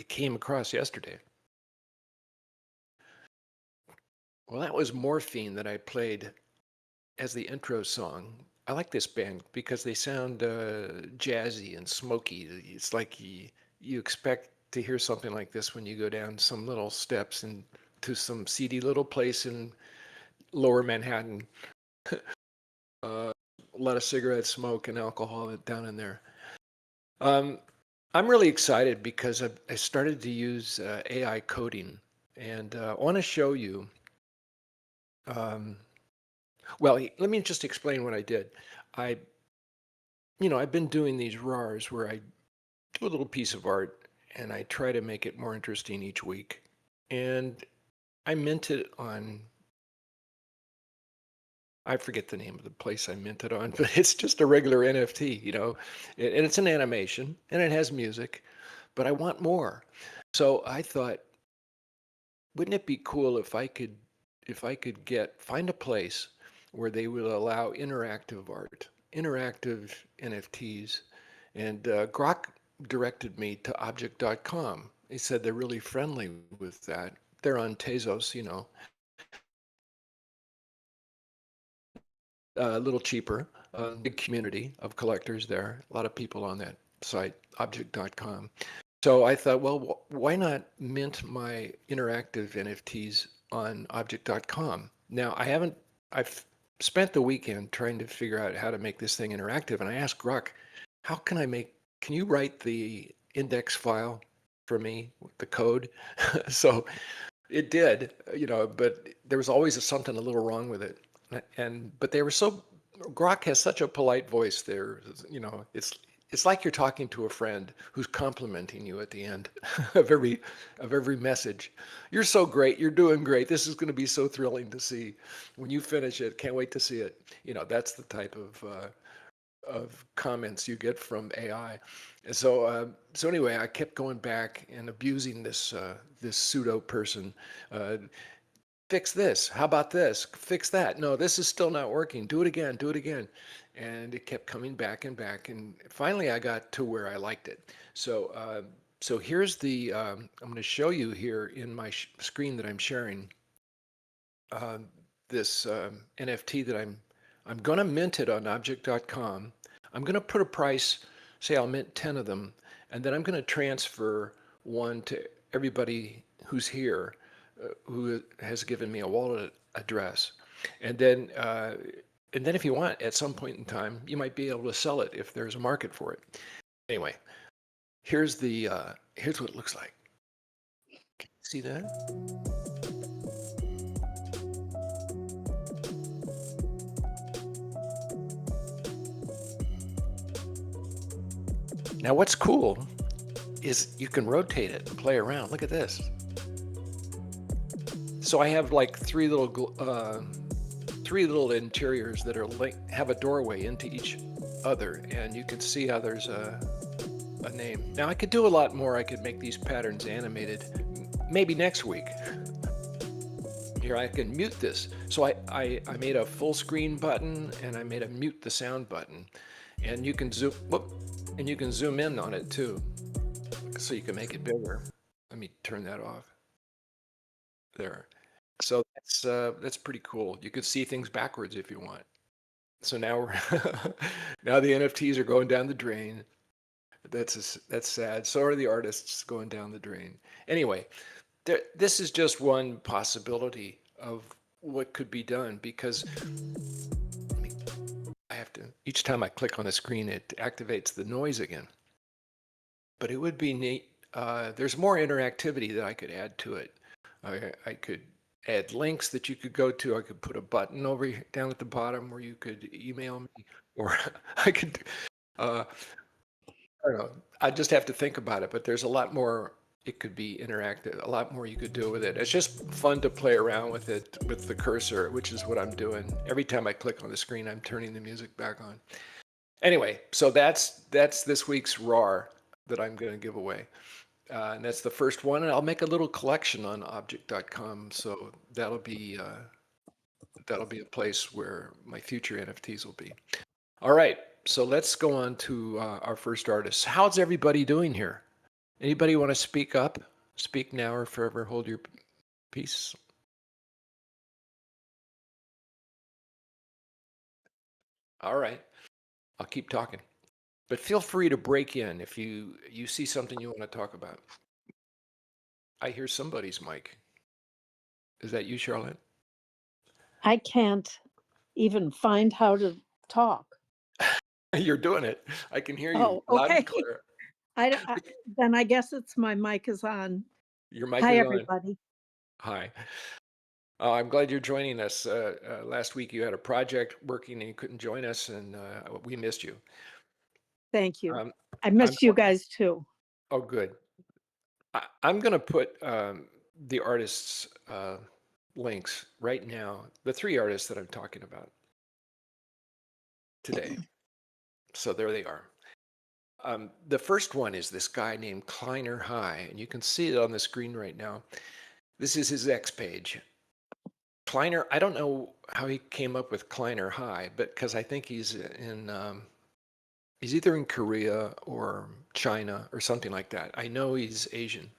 it came across yesterday. Well, that was Morphine that I played as the intro song. I like this band because they sound jazzy and smoky. It's like you expect to hear something like this when you go down some little steps and to some seedy little place in lower Manhattan. A lot of cigarette smoke and alcohol down in there. Um, I'm really excited because I started to use AI coding, and I want to show you. Um, well, let me just explain what I did. I, I've been doing these RARs where I do a little piece of art and I try to make it more interesting each week. And I mint it on, I forget the name of the place I mint it on, but it's just a regular NFT, and it's an animation and it has music, but I want more. So I thought, wouldn't it be cool if I could find a place where they will allow interactive art, interactive NFTs, and Grok directed me to Object.com. He said they're really friendly with that. They're on Tezos, a little cheaper. Big community of collectors there. A lot of people on that site, Object.com. So I thought, well, why not mint my interactive NFTs on Object.com? Now, I've spent the weekend trying to figure out how to make this thing interactive. And I asked Grok, can you write the index file for me, the code? So it did, but there was always something a little wrong with it. But Grok has such a polite voice there, it's like you're talking to a friend who's complimenting you at the end of every message. You're so great. You're doing great. This is going to be so thrilling to see when you finish it. Can't wait to see it. That's the type of comments you get from AI. And so anyway, I kept going back and abusing this pseudo person. Uh, Fix this. How about this? Fix that. No, this is still not working. Do it again. Do it again. And it kept coming back and back. And finally, I got to where I liked it. So here's I'm going to show you here in my screen that I'm sharing uh, this NFT that I'm going to mint it on Object.com. I'm going to put a price, say I'll mint 10 of them, and then I'm going to transfer one to everybody who's here who has given me a wallet address. And then, if you want, at some point in time, you might be able to sell it if there's a market for it. Anyway, here's here's what it looks like. See that? Now, what's cool is you can rotate it and play around. Look at this. So I have like three little interiors that have a doorway into each other, and you can see how there's a name. Now I could do a lot more. I could make these patterns animated, maybe next week. Here I can mute this. So I made a full screen button and I made a mute the sound button, and you can zoom in on it too, so you can make it bigger. Let me turn that off. There. So that's pretty cool. You could see things backwards if you want. So now now the NFTs are going down the drain. That's sad. So are the artists going down the drain. Anyway, this is just one possibility of what could be done, because I have to, each time I click on the screen, it activates the noise again. But it would be neat. There's more interactivity that I could add to it. I could add links that you could go to. I could put a button down at the bottom where you could email me, or I could, uh, I don't know. I just have to think about it, but there's a lot more. It could be interactive, a lot more you could do with it. It's just fun to play around with it with the cursor, which is what I'm doing. Every time I click on the screen, I'm turning the music back on. Anyway, so that's this week's RAR that I'm going to give away. And that's the first one, and I'll make a little collection on object.com. So that'll be a place where my future NFTs will be. All right, so let's go on to our first artist. How's everybody doing here? Anybody want to speak up? Speak now or forever hold your peace. All right, I'll keep talking. But feel free to break in if you see something you want to talk about. I hear somebody's mic. Is that you, Charlotte? I can't even find how to talk. You're doing it. I can hear you Oh, loud and okay. clear. Then I guess it's my mic is on. Your mic Hi, is on. everybody. Hi. I'm glad you're joining us. Last week you had a project working and you couldn't join us, and we missed you. Thank you. Um, I I'm miss you guys too. oh, good. I'm going to put the artists' links right now, the three artists that I'm talking about today. So there they are. The first one is this guy named Kleiner High, and you can see it on the screen right now. This is his X page. Kleiner, I don't know how he came up with Kleiner High, but because I think he's either in Korea or China or something like that. I know he's Asian.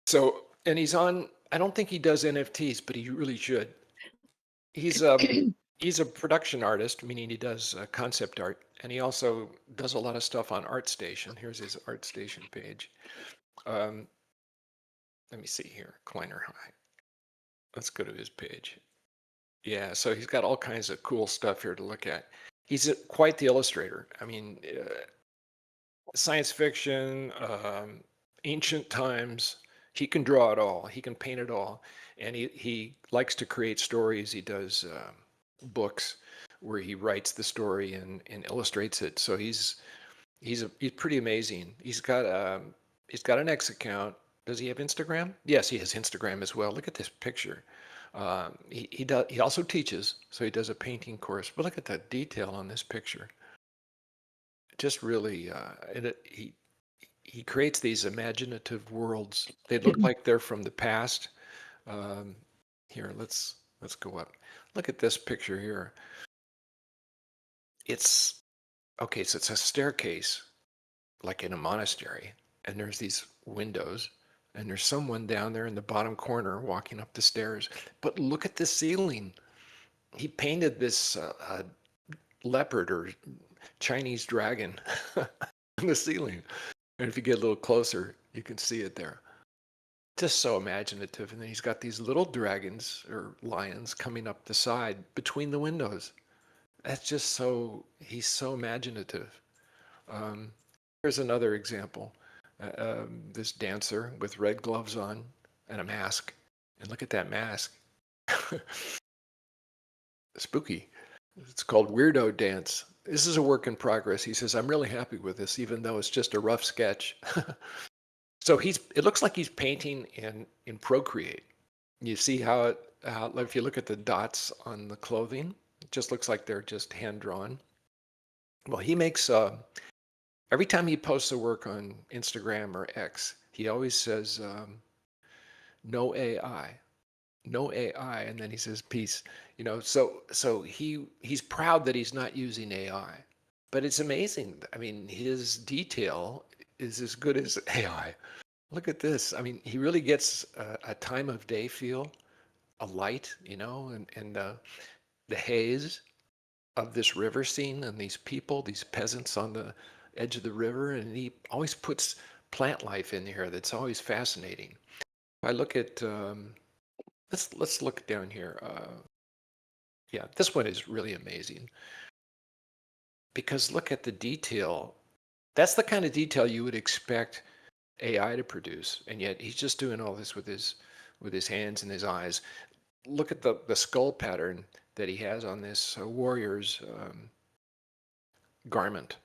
So, and he's on, I don't think he does NFTs, but he really should. He's he's a production artist, meaning he does concept art, and he also does a lot of stuff on ArtStation. Here's his ArtStation page. Um, let me see here, Kleiner High. Let's go to his page. Yeah, so he's got all kinds of cool stuff here to look at. He's quite the illustrator. I mean, science fiction, ancient times. He can draw it all. He can paint it all, and he likes to create stories. He does books where he writes the story and illustrates it. So he's pretty amazing. He's got an X account. Does he have Instagram? Yes, he has Instagram as well. Look at this picture. He also teaches, so he does a painting course. But look at the detail on this picture. Just really, he creates these imaginative worlds. They look like they're from the past. Um, Here, let's go up. Look at this picture here. It's okay. So it's a staircase, like in a monastery, and there's these windows, and there's someone down there in the bottom corner walking up the stairs. But look at the ceiling. He painted this leopard or Chinese dragon on the ceiling. And if you get a little closer, you can see it there. Just so imaginative. And then he's got these little dragons or lions coming up the side between the windows. That's just he's so imaginative. Um, Here's another example. This dancer with red gloves on and a mask. And look at that mask. Spooky. It's called Weirdo Dance. This is a work in progress. He says, I'm really happy with this, even though it's just a rough sketch. So it looks like he's painting in Procreate. You see how if you look at the dots on the clothing, it just looks like they're just hand drawn. Well, he makes every time he posts a work on Instagram or X, he always says no AI, no AI, and then he says peace. So he's proud that he's not using AI, but it's amazing. I mean, his detail is as good as AI. Look at this. I mean, he really gets a time of day feel, a light, and the haze of this river scene and these people, these peasants on the edge of the river, and he always puts plant life in here that's always fascinating. If I look at let's look down here. Yeah, this one is really amazing because look at the detail. That's the kind of detail you would expect AI to produce, and yet he's just doing all this with his hands and his eyes. Look at the skull pattern that he has on this warrior's garment,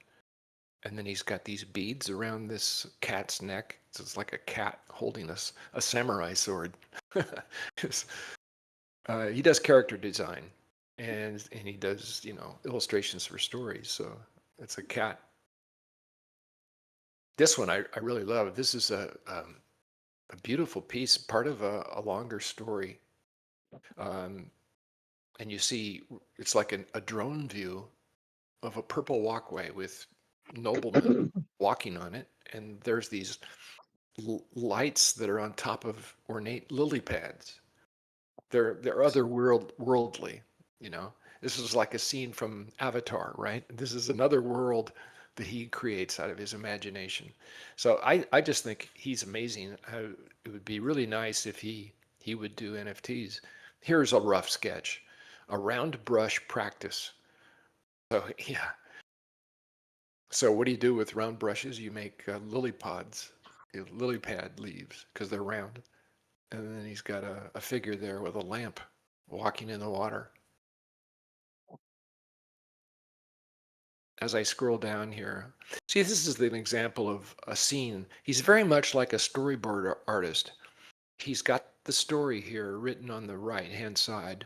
and then he's got these beads around this cat's neck. So it's like a cat holding a samurai sword. He does character design, and he does illustrations for stories. So it's a cat. This one I really love. This is a beautiful piece, part of a longer story. And you see, it's like a drone view of a purple walkway with noblemen walking on it, and there's these lights that are on top of ornate lily pads. They're worldly, you know. This is like a scene from Avatar, right? This is another world that he creates out of his imagination. So I just think he's amazing. It would be really nice if he would do NFTs. Here's a rough sketch, a round brush practice. So yeah. So what do you do with round brushes? You make lily pods, lily pad leaves, because they're round. And then he's got a figure there with a lamp walking in the water. As I scroll down here, see, this is an example of a scene. He's very much like a storyboard artist. He's got the story here written on the right-hand side.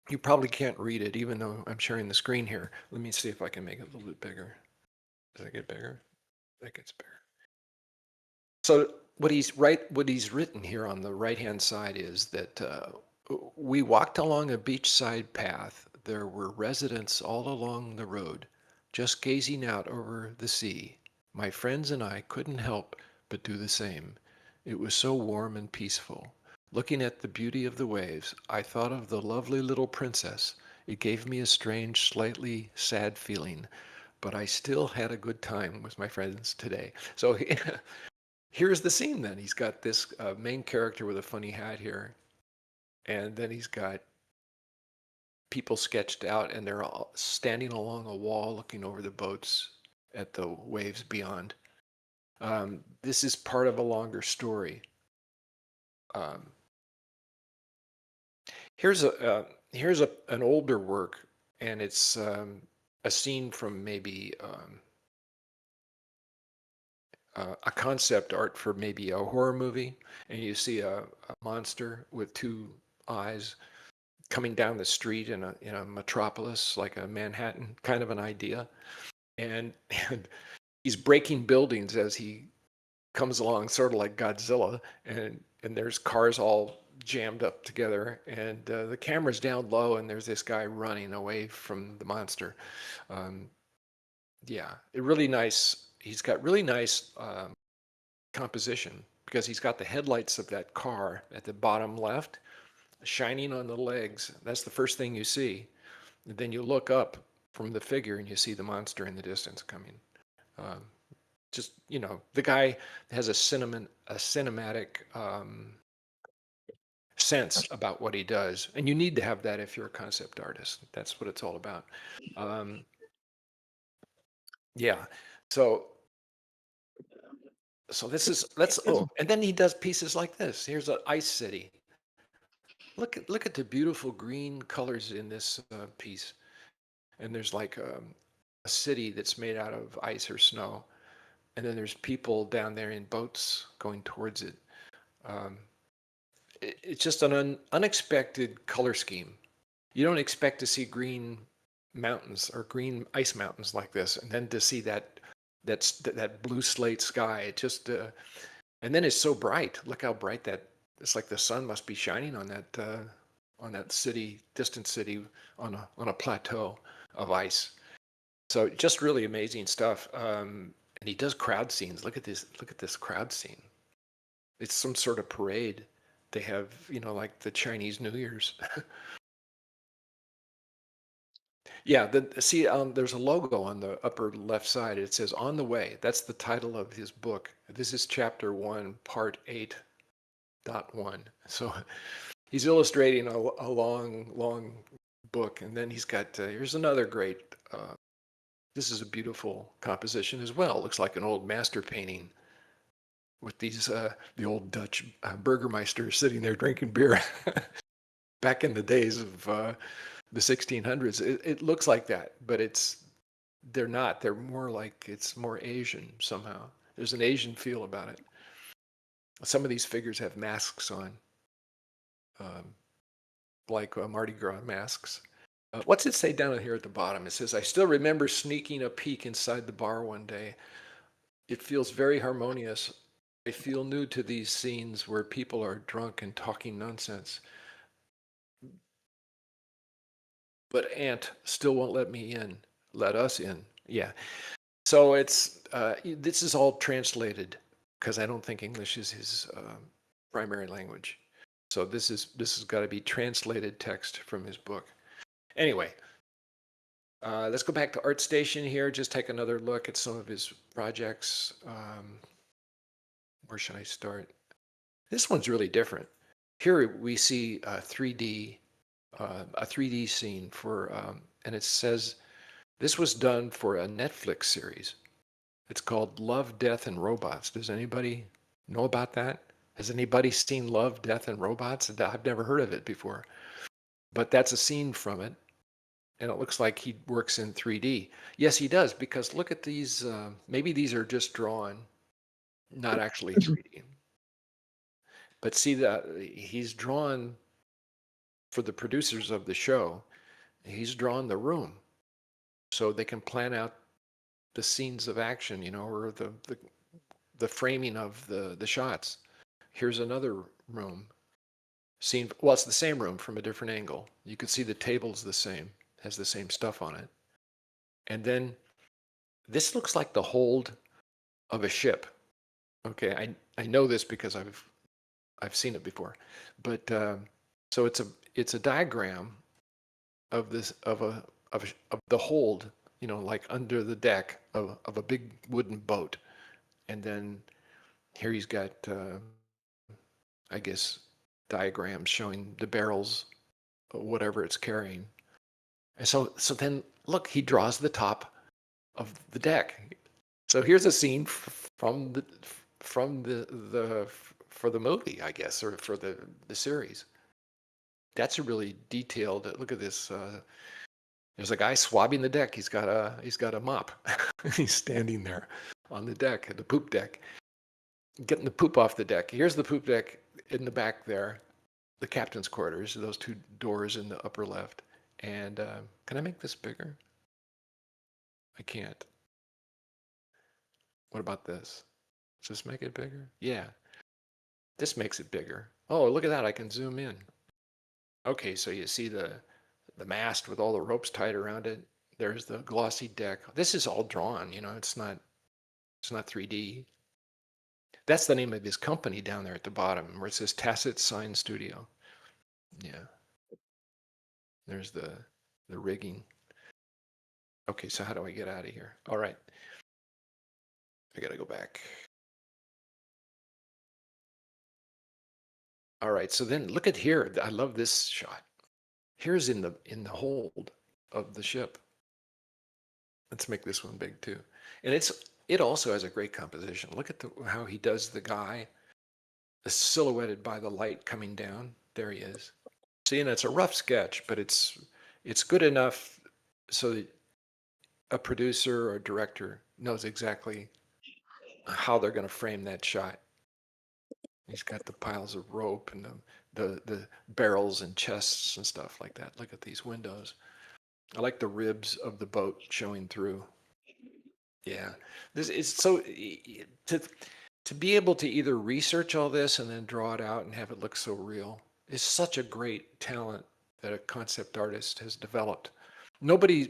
You probably can't read it, even though I'm sharing the screen here. Let me see if I can make it a little bit bigger. Does that get bigger? That gets bigger. So what he's written here on the right-hand side is that we walked along a beachside path. There were residents all along the road, just gazing out over the sea. My friends and I couldn't help but do the same. It was so warm and peaceful. Looking at the beauty of the waves, I thought of the lovely little princess. It gave me a strange, slightly sad feeling, but I still had a good time with my friends today. So here's the scene then. He's got this main character with a funny hat here, and then he's got people sketched out, and they're all standing along a wall looking over the boats at the waves beyond. This is part of a longer story. Um, here's an older work, and it's a scene from maybe a concept art for maybe a horror movie, and you see a monster with two eyes coming down the street in a metropolis like a Manhattan kind of an idea, and and he's breaking buildings as he comes along, sort of like Godzilla, and there's cars all jammed up together, and the camera's down low, and there's this guy running away from the monster. Um, yeah, really nice. He's got really nice composition because he's got the headlights of that car at the bottom left shining on the legs. That's the first thing you see. And then you look up from the figure and you see the monster in the distance coming. Um, just, you know, the guy has a cinematic sense about what he does. And you need to have that if you're a concept artist. That's what it's all about. Um, yeah. So this is, and then he does pieces like this. Here's an ice city. Look at the beautiful green colors in this piece. And there's like a city that's made out of ice or snow, and then there's people down there in boats going towards it. Um, it's just an unexpected color scheme. You don't expect to see green mountains or green ice mountains like this, and then to see that blue slate sky. It just and then it's so bright. Look how bright that. It's like the sun must be shining on that city, distant city, on a plateau of ice. So just really amazing stuff. And he does crowd scenes. Look at this. Look at this crowd scene. It's some sort of parade. They have, you know, like the Chinese New Year's. Yeah. See, there's a logo on the upper left side. It says "On the Way." That's the title of his book. This is Chapter 1, Part 8.1. So he's illustrating a long book, and then he's got here's another great. This is a beautiful composition as well. Looks like an old master painting with these the old Dutch burgermeister sitting there drinking beer back in the days of the 1600s. It looks like that, but they're not. They're more like it's more Asian somehow. There's an Asian feel about it. Some of these figures have masks on, um, like Mardi Gras masks. What's it say down here at the bottom? It says, "I still remember sneaking a peek inside the bar one day. It feels very harmonious. I feel new to these scenes where people are drunk and talking nonsense. But Aunt still won't let me in. Let us in." Yeah. So this is all translated because I don't think English is his primary language. So this has got to be translated text from his book. Anyway, let's go back to ArtStation here. Just take another look at some of his projects. Where should I start? This one's really different. Here we see a 3D scene for, and it says this was done for a Netflix series. It's called Love, Death, and Robots. Does anybody know about that? Has anybody seen Love, Death, and Robots? I've never heard of it before, but that's a scene from it, and it looks like he works in 3D. Yes, he does, because look at these. Maybe these are just drawn, not actually 3D. But see that he's drawn for the producers of the show. He's drawn the room so they can plan out the scenes of action, or the framing of the shots. Here's another room scene. Well, it's the same room from a different angle. You can see the table's the same, has the same stuff on it. And then this looks like the hold of a ship. Okay, I know this because I've seen it before. But so it's a diagram of the hold, like under the deck of a big wooden boat. And then here he's got I guess diagrams showing the barrels, whatever it's carrying. And so then look, he draws the top of the deck. So here's a scene from the for the movie, I guess, or for the series. That's a really detailed. Look at this. There's a guy swabbing the deck. He's got a mop. He's standing there on the deck, the poop deck, getting the poop off the deck. Here's the poop deck in the back there, the captain's quarters, those two doors in the upper left. And can I make this bigger? I can't. What about this? Does this make it bigger? Yeah. This makes it bigger. Oh, look at that. I can zoom in. Okay, so you see the mast with all the ropes tied around it. There's the glossy deck. This is all drawn, it's not 3D. That's the name of his company down there at the bottom where it says Tacit Sign Studio. Yeah. There's the rigging. Okay, so how do I get out of here? All right. I gotta go back. All right, so then look at here. I love this shot. Here's in the hold of the ship. Let's make this one big too. And it also has a great composition. Look at how he does the guy, silhouetted by the light coming down. There he is. See, and it's a rough sketch, but it's good enough so that a producer or director knows exactly how they're going to frame that shot. He's got the piles of rope and the barrels and chests and stuff like that. Look at these windows. I like the ribs of the boat showing through. Yeah, this is so to be able to either research all this and then draw it out and have it look so real is such a great talent that a concept artist has developed. Nobody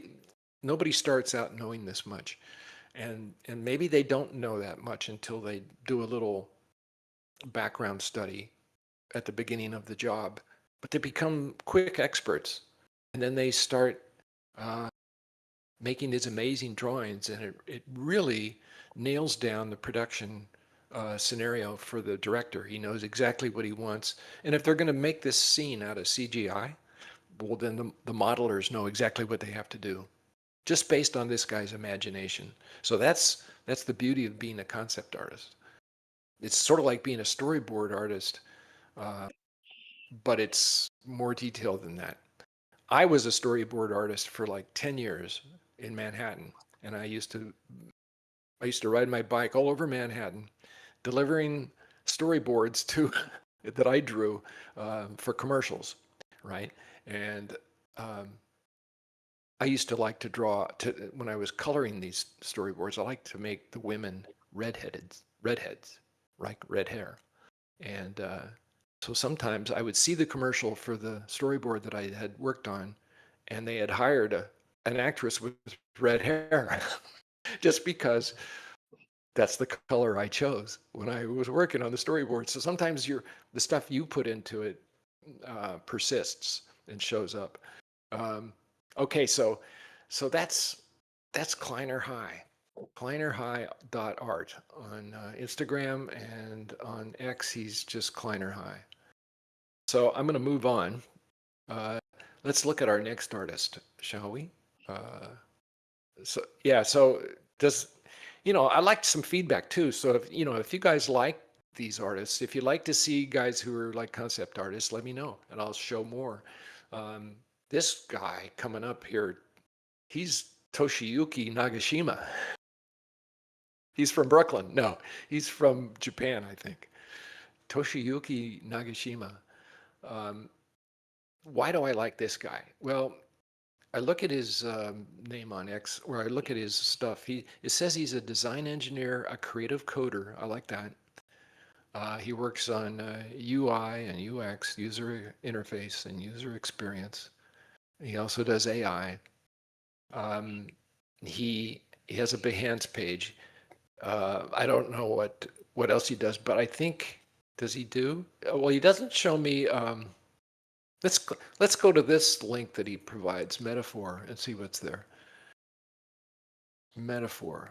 starts out knowing this much, and maybe they don't know that much until they do a little background study at the beginning of the job, but they become quick experts, and then they start making these amazing drawings, and it really nails down the production scenario for the director. He knows exactly what he wants, and if they're going to make this scene out of CGI, well, then the modelers know exactly what they have to do, just based on this guy's imagination. So that's the beauty of being a concept artist. It's sort of like being a storyboard artist, but it's more detailed than that. I was a storyboard artist for like 10 years in Manhattan, and I used to ride my bike all over Manhattan, delivering storyboards to that I drew for commercials, right? And I used to like to draw when I was coloring these storyboards. I like to make the women redheads, right, red hair, and so sometimes I would see the commercial for the storyboard that I had worked on, and they had hired an actress with red hair. just because that's the color I chose when I was working on the storyboard. So sometimes the stuff you put into it persists and shows up. Um, okay, so that's Kleiner High, kleinerhigh.art on Instagram, and on X he's just Kleiner High. So I'm going to move on. Let's look at our next artist, shall we? So does I liked some feedback too. So if you guys like these artists, if you like to see guys who are like concept artists, let me know and I'll show more. This guy coming up here, he's Toshiyuki Nagashima. He's from Brooklyn. No, he's from Japan, I think. Toshiyuki Nagashima. Um, why do I like this guy? Well, I look at his name on X, or I look at his stuff. It says he's a design engineer, a creative coder. I like that. He works on UI and UX, user interface and user experience. He also does AI. Um, he has a Behance page. I don't know what else he does, but I think does he do? Well, he doesn't show me. Let's go to this link that he provides, Metaphor, and see what's there. Metaphor.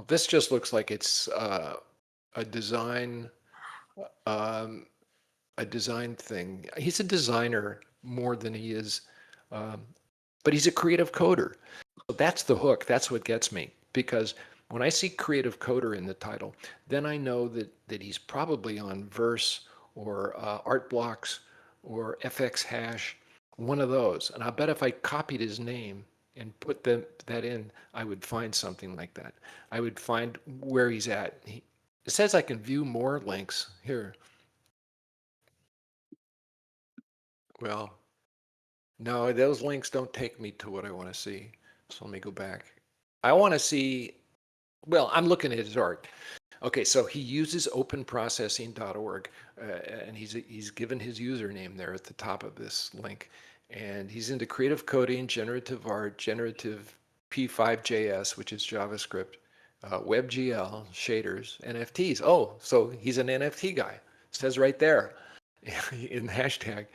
This just looks like it's a design a design thing. He's a designer more than he is, but he's a creative coder. So that's the hook. That's what gets me, because when I see creative coder in the title, then I know that he's probably on Verse or Art Blocks or FX Hash, one of those. And I bet if I copied his name and put that in, I would find something like that. I would find where he's at. It says I can view more links here. Well, no, those links don't take me to what I want to see. So let me go back. I want to see, well, I'm looking at his art. Okay, so he uses openprocessing.org, and he's given his username there at the top of this link. And he's into creative coding, generative art, generative P5JS, which is JavaScript, WebGL, shaders, NFTs. Oh, so he's an NFT guy. It says right there in the hashtag.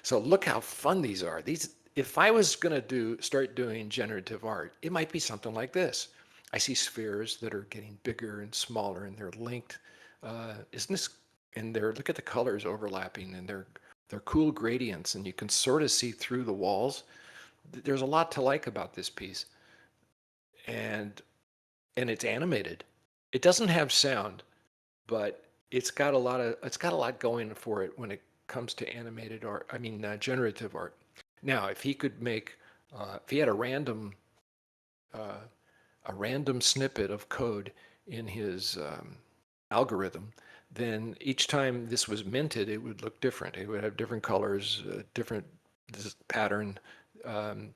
So look how fun these are. If I was going to start doing generative art, it might be something like this. I see spheres that are getting bigger and smaller, and they're linked. Isn't this? And look at the colors overlapping, and they're cool gradients, and you can sort of see through the walls. There's a lot to like about this piece, and it's animated. It doesn't have sound, but it's got a lot going for it when it comes to animated art. I mean, generative art. Now, if he could make, if he had uh, a random snippet of code in his algorithm, then each time this was minted, it would look different. It would have different colors, different pattern,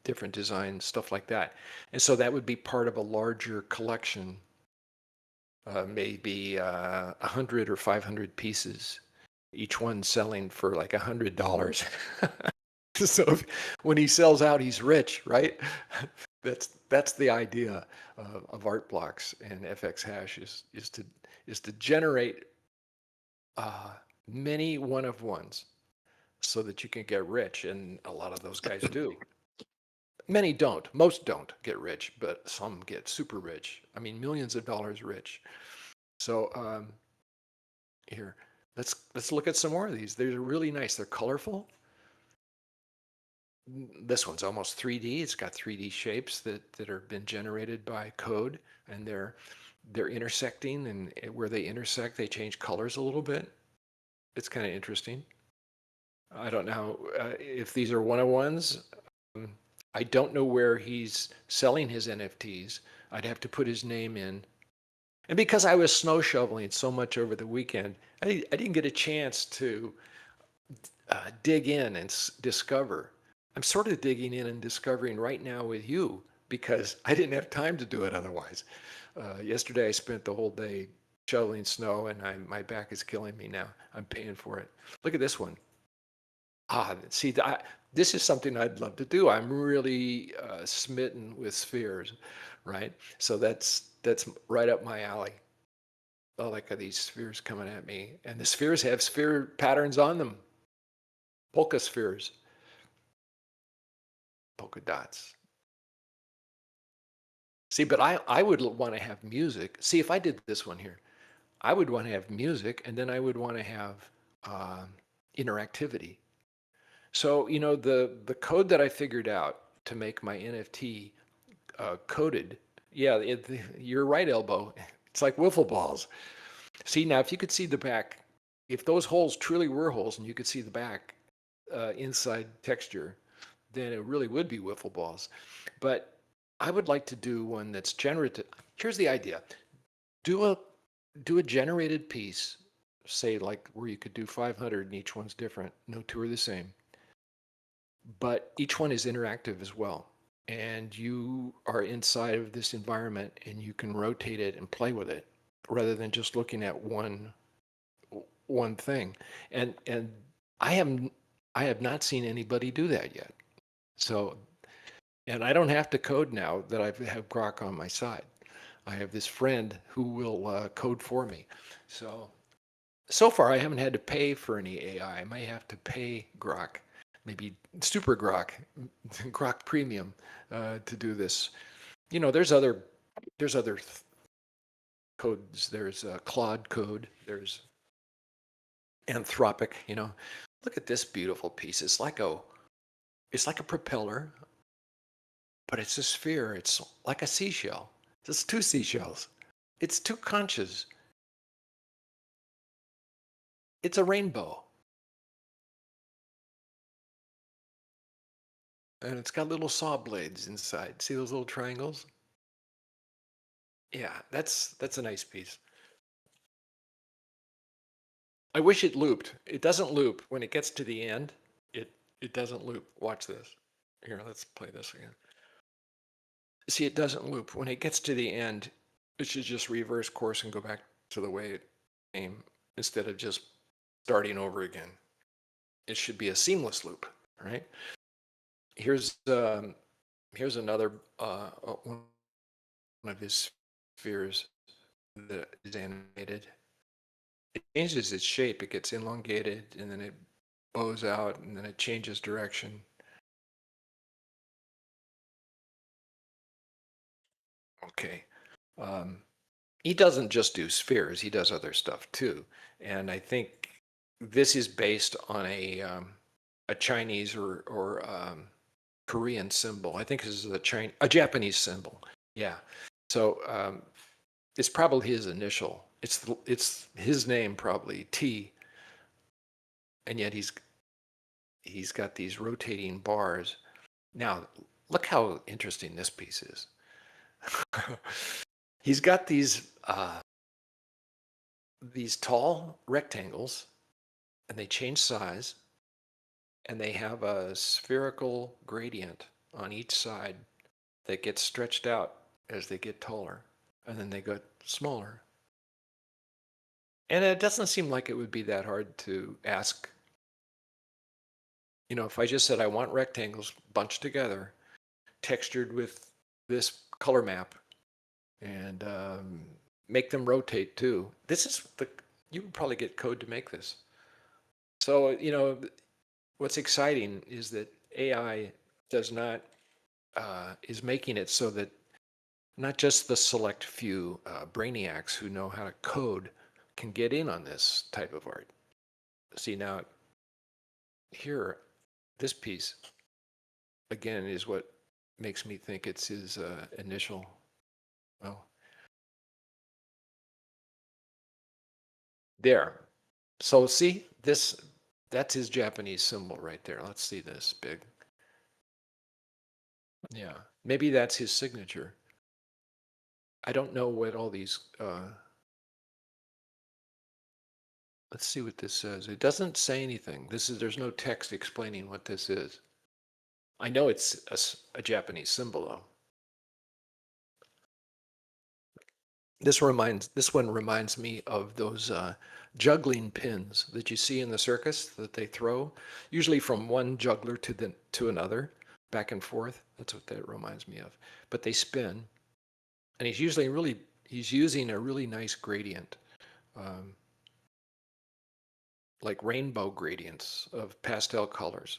different design, stuff like that. And so that would be part of a larger collection, maybe 100 or 500 pieces, each one selling for like $100. So when he sells out, he's rich, right? That's the idea of Art Blocks and FX Hash is to generate many one of ones so that you can get rich, and a lot of those guys do. Many don't. Most don't get rich, but some get super rich. I mean, millions of dollars rich. So here, let's look at some more of these. They're really nice. They're colorful. This one's almost 3D. It's got 3D shapes that have been generated by code, and they're intersecting, and where they intersect, they change colors a little bit. It's kind of interesting. I don't know if these are one-on-ones. I don't know where he's selling his NFTs. I'd have to put his name in. And because I was snow shoveling so much over the weekend, I didn't get a chance to dig in and discover. I'm sort of digging in and discovering right now with you because I didn't have time to do it otherwise. Yesterday I spent the whole day shoveling snow, and my back is killing me now. I'm paying for it. Look at this one. See, this is something I'd love to do. I'm really smitten with spheres, right? So that's right up my alley. Oh, like are these spheres coming at me, and the spheres have sphere patterns on them, polka spheres, polka dots. See, but I would want to have music. See, if I did this one here, I would want to have music, and then I would want to have um interactivity. So, the code that I figured out to make my NFT coded, yeah, you're right, Elbow. It's like wiffle balls. See, now if you could see the back, if those holes truly were holes and you could see the back inside texture, then it really would be wiffle balls. But I would like to do one that's generative. Here's the idea. Do a do a generated piece, say like where you could do 500 and each one's different. No two are the same, but each one is interactive as well. And you are inside of this environment and you can rotate it and play with it rather than just looking at one thing. And I haven't I have not seen anybody do that yet. So, and I don't have to code now that I have Grok on my side. I have this friend who will code for me. So far, I haven't had to pay for any AI. I may have to pay Grok, maybe Super Grok, Grok Premium, to do this. There's other codes. There's Claude code. There's Anthropic. Look at this beautiful piece. It's like a propeller, but it's a sphere. It's like a seashell. It's two seashells. It's two conches. It's a rainbow. And it's got little saw blades inside. See those little triangles? Yeah, that's a nice piece. I wish it looped. It doesn't loop. When it gets to the end, it doesn't loop. Watch this. Here, let's play this again. See, it doesn't loop. When it gets to the end, it should just reverse course and go back to the way it came instead of just starting over again. It should be a seamless loop, right? Here's another one of his spheres that is animated. It changes its shape. It gets elongated, and then it bows out, and then it changes direction. Okay. He doesn't just do spheres. He does other stuff too. And I think this is based on a Chinese or Korean symbol. I think this is a Japanese symbol. Yeah. So it's probably his initial. It's his name probably T, and yet he's got these rotating bars. Now look how interesting this piece is. He's got these tall rectangles, and they change size, and they have a spherical gradient on each side that gets stretched out as they get taller, and then they get smaller. And it doesn't seem like it would be that hard to ask. If I just said I want rectangles bunched together, textured with this color map, and make them rotate too. You would probably get code to make this. So, what's exciting is that AI is making it so that not just the select few brainiacs who know how to code can get in on this type of art. See, now here, this piece again is what makes me think it's his initial. Oh, there. So see this. That's his Japanese symbol right there. Let's see this big. Yeah, maybe that's his signature. I don't know what all these. Let's see what this says. It doesn't say anything. There's no text explaining what this is. I know it's a Japanese symbol though. This one reminds me of those juggling pins that you see in the circus that they throw, usually from one juggler to another, back and forth. That's what that reminds me of. But they spin, and he's using a really nice gradient, um, like rainbow gradients of pastel colors,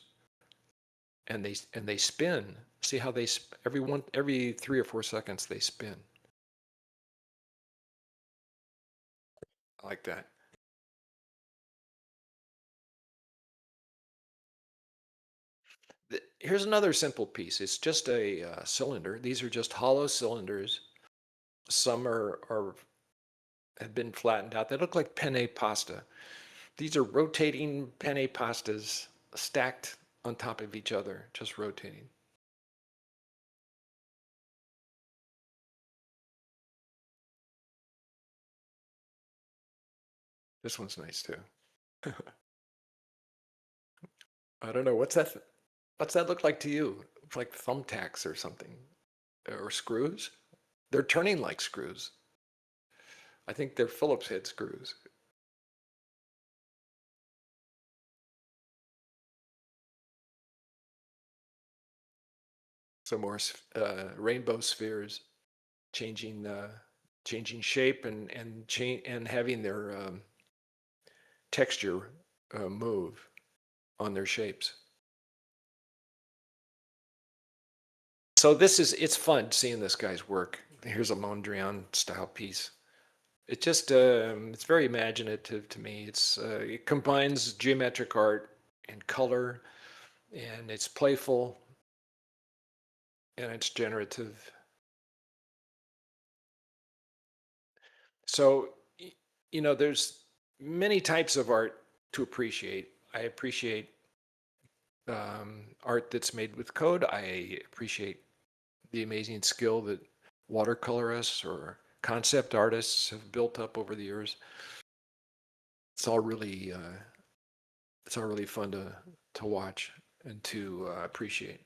and they spin. See how every 3 or 4 seconds they spin like that. Here's another simple piece. It's just a cylinder. These are just hollow cylinders. Some have been flattened out. They look like penne pasta. These are rotating penne pastas stacked on top of each other, just rotating. This one's nice too. I don't know. What's that look like to you? It's like thumbtacks or something, or screws. They're turning like screws. I think they're Phillips head screws. Some more rainbow spheres changing changing shape and having their texture move on their shapes. So it's fun seeing this guy's work. Here's a Mondrian style piece. It just it's very imaginative to me. It combines geometric art and color, and it's playful and it's generative. So there's many types of art to appreciate. I appreciate art that's made with code. I appreciate the amazing skill that watercolorists or concept artists have built up over the years. It's all really fun to watch and to appreciate.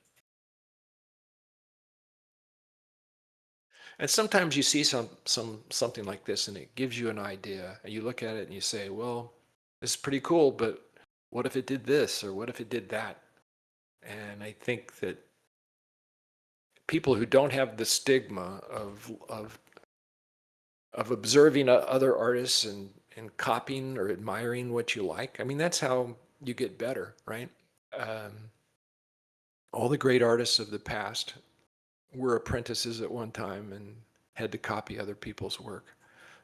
And sometimes you see something like this, and it gives you an idea, and you look at it and you say, "Well, this is pretty cool, but what if it did this, or what if it did that?" And I think that people who don't have the stigma of observing other artists and copying or admiring what you like. I mean, that's how you get better, right? Um, all the great artists of the past were apprentices at one time and had to copy other people's work.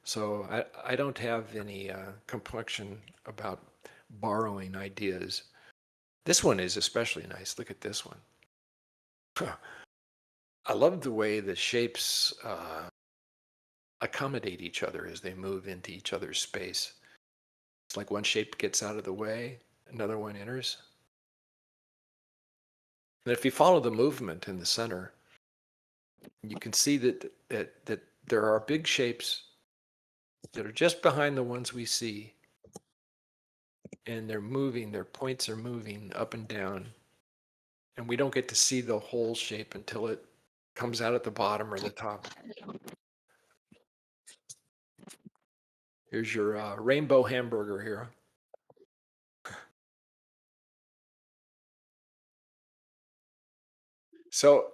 So I don't have any complexion about borrowing ideas. This one is especially nice. Look at this one. I love the way the shapes accommodate each other as they move into each other's space. It's like one shape gets out of the way, another one enters. And if you follow the movement in the center, you can see that there are big shapes that are just behind the ones we see, and they're moving, their points are moving up and down. And we don't get to see the whole shape until it comes out at the bottom or the top. Here's your rainbow hamburger here. So,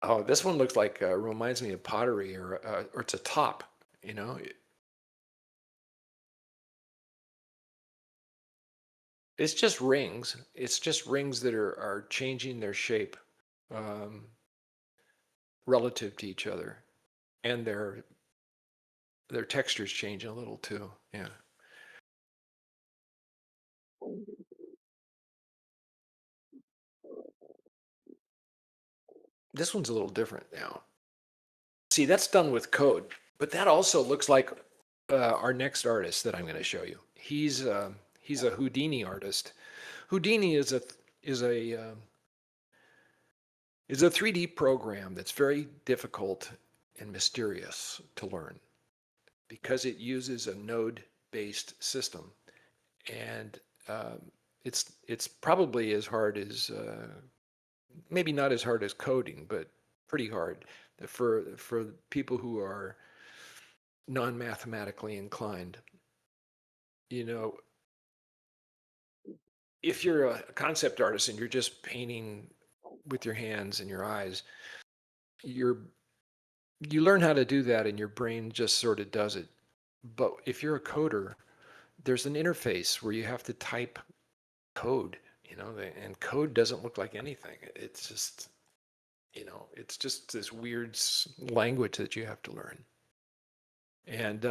oh, this one looks like reminds me of pottery, or it's a top. You know, it's just rings. It's just rings that are changing their shape um, relative to each other, and their textures change a little too. Yeah, this one's a little different now. See, that's done with code, but that also looks like our next artist that I'm going to show you. He's a Houdini artist. Houdini is a uh, is a 3D program that's very difficult and mysterious to learn because it uses a node-based system, and it's probably as hard as maybe not as hard as coding, but pretty hard for people who are non-mathematically inclined. You know, if you're a concept artist and you're just painting with your hands and your eyes, you're you learn how to do that and your brain just sort of does it. But if you're a coder, there's an interface where you have to type code, and code doesn't look like anything. It's just, it's just this weird language that you have to learn. And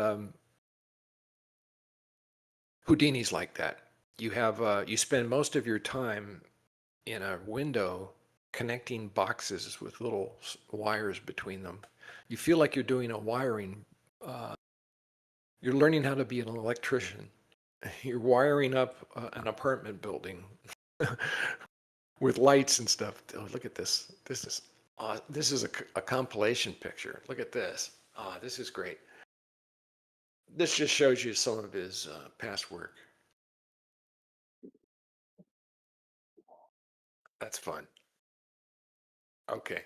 Houdini's like that. You spend most of your time in a window connecting boxes with little wires between them. You feel like you're doing a wiring. You're learning how to be an electrician. You're wiring up an apartment building with lights and stuff. Oh, look at this. This is a compilation picture. Look at this. This is great. This just shows you some of his past work. That's fun. Okay.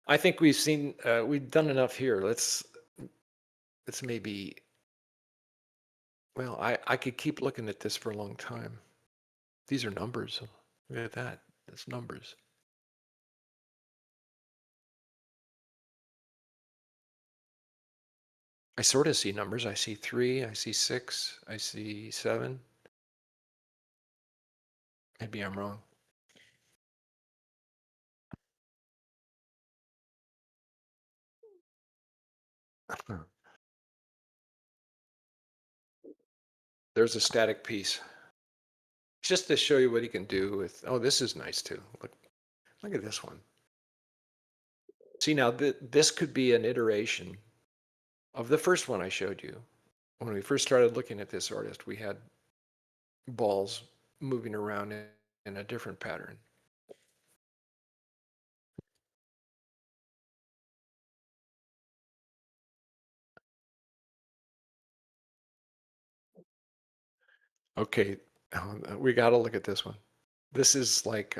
I think we've done enough here. Let's maybe, well, I could keep looking at this for a long time. These are numbers. Look at that. That's numbers. I sort of see numbers. I see 3, I see 6, I see 7. Maybe I'm wrong. There's a static piece. Just to show you what he can do with, oh, this is nice too. Look at this one. See, now this could be an iteration of the first one I showed you. When we first started looking at this artist, we had balls moving around in a different pattern. Okay, we got to look at this one. This is like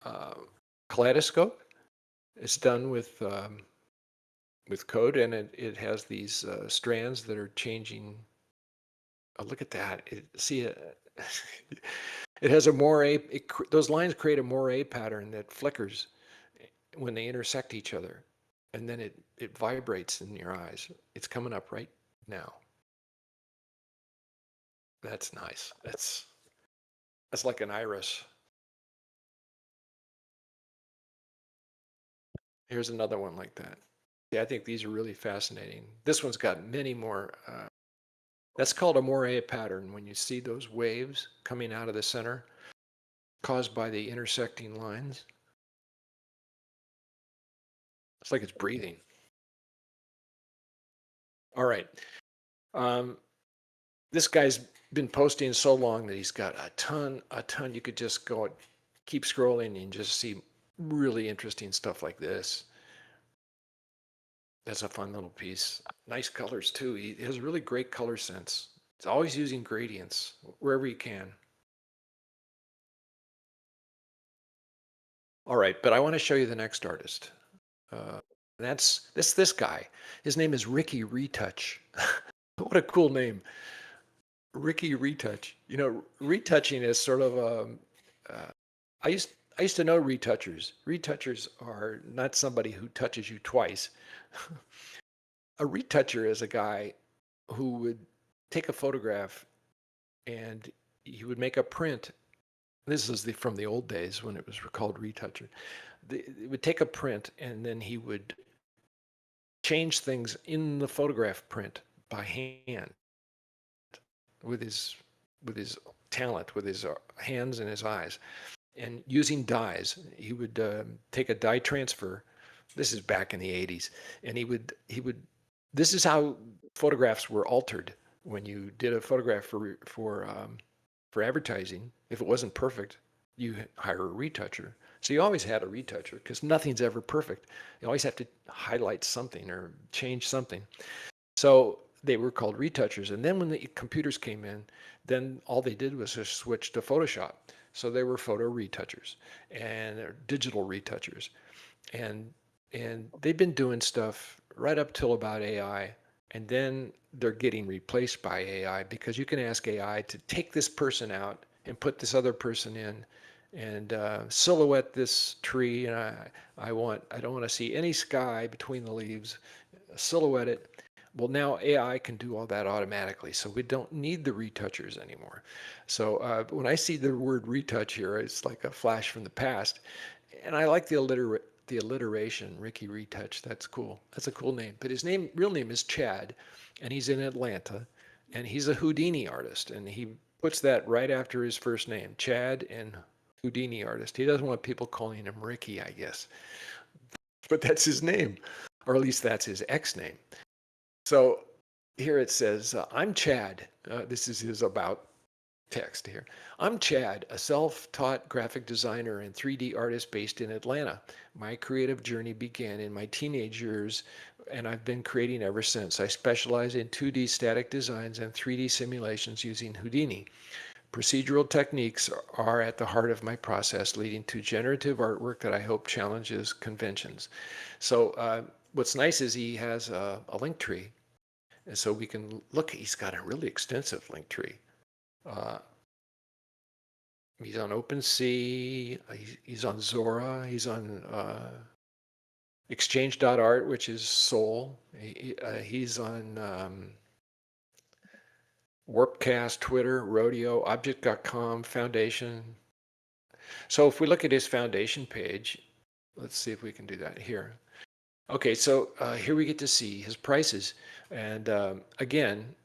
uh, kaleidoscope. It's done with code, and it has these strands that are changing. Oh, look at that! See it. It has a moire. Those lines create a moire pattern that flickers when they intersect each other, and then it vibrates in your eyes. It's coming up right now. That's nice. That's like an iris. Here's another one like that. Yeah, I think these are really fascinating. This one's got many more. That's called a moire pattern. When you see those waves coming out of the center, caused by the intersecting lines, it's like it's breathing. All right. This guy's been posting so long that he's got a ton. You could just go and keep scrolling and just see really interesting stuff like this. That's a fun little piece. Nice colors too. He has a really great color sense. He's always using gradients wherever he can. All right, but I want to show you the next artist. That's this guy. His name is Ricky Retouch. What a cool name, Ricky Retouch. Retouching is sort of I used to know retouchers. Retouchers are not somebody who touches you twice. A retoucher is a guy who would take a photograph and he would make a print. This is from the old days when it was called retoucher. It would take a print and then he would change things in the photograph print by hand with his talent, with his hands and his eyes. And using dyes, he would take a dye transfer. This is back in the 80s, and he would. This is how photographs were altered when you did a photograph for advertising. If it wasn't perfect, you hire a retoucher. So you always had a retoucher because nothing's ever perfect. You always have to highlight something or change something. So they were called retouchers. And then when the computers came in, then all they did was just switch to Photoshop. So they were photo retouchers and digital retouchers. And they've been doing stuff right up till about AI. and then they're getting replaced by AI, because you can ask AI to take this person out and put this other person in, and silhouette this tree, and I don't want to see any sky between the leaves. Silhouette it. Well, now AI can do all that automatically, so we don't need the retouchers anymore. So when I see the word retouch here, it's like a flash from the past, and I like the alliteration, Ricky Retouch. That's cool. That's a cool name. But his real name is Chad, and he's in Atlanta, and he's a Houdini artist, and he puts that right after his first name, Chad and Houdini artist. He doesn't want people calling him Ricky, I guess, but that's his name, or at least that's his ex name. So here it says, I'm Chad. This is his about text here. I'm Chad, a self-taught graphic designer and 3D artist based in Atlanta. My creative journey began in my teenage years, and I've been creating ever since. I specialize in 2D static designs and 3D simulations using Houdini. Procedural techniques are at the heart of my process, leading to generative artwork that I hope challenges conventions. So what's nice is he has a link tree, and so we can look. He's got a really extensive link tree. Uh, he's on OpenSea. He's on Zora. He's on Exchange.art, which is Soul. He's on Warpcast, Twitter, Rodeo, Object.com, Foundation. So if we look at his Foundation page, let's see if we can do that here. Okay, so here we get to see his prices. And again,